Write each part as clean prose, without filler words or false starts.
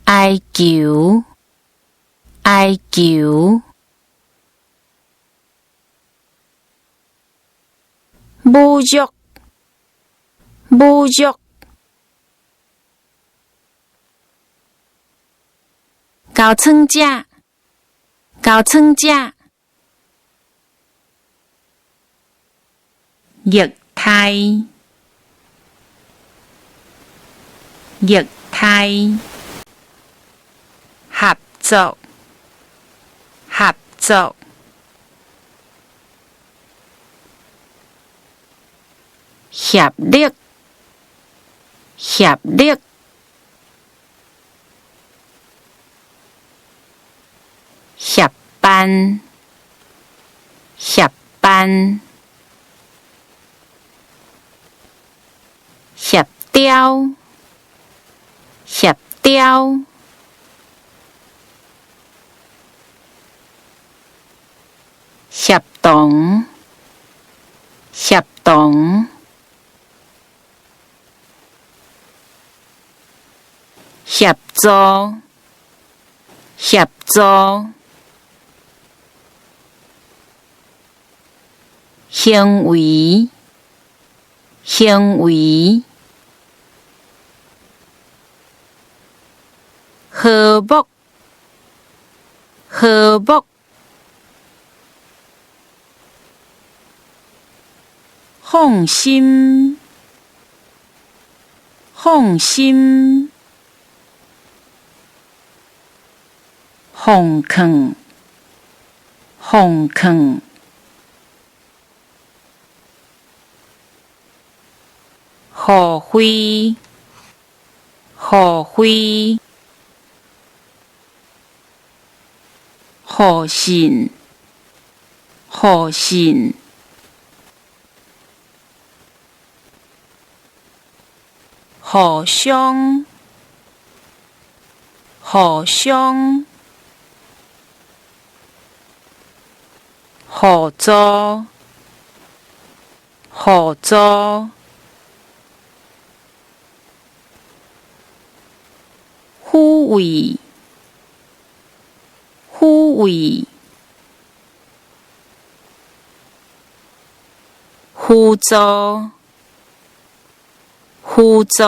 哀求，哀求。侮辱，侮辱。高床者，高床者。液态，液态。合作，合作。协力，协力。协办，协办。协调，协调。协同，协同。协助，协助。行为，行为。和睦，和睦。放心，放心。放空，放空。互惠，互惠。互信，互信。互相，互相。合作，合作。抚慰，抚慰。辅助，辅助。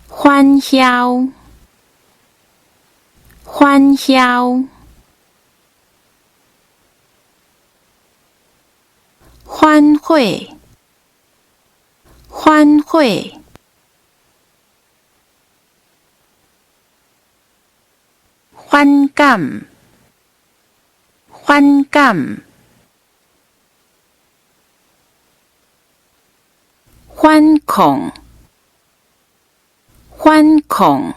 欢笑，欢笑。欢会，欢会。反感，反感。反抗，反抗。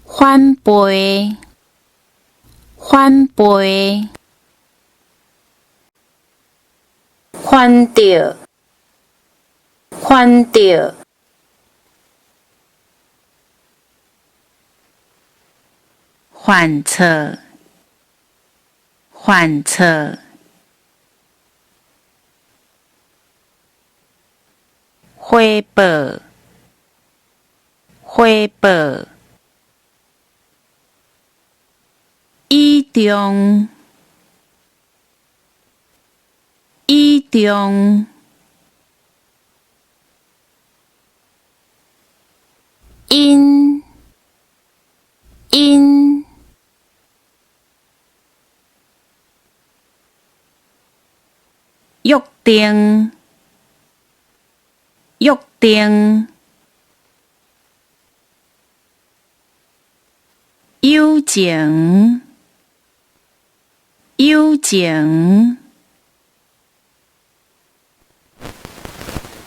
反背，反背。反对，反对。反侧，反侧。汇报，汇报。倚重，倚重。因，因。约定，约定。友情，友情。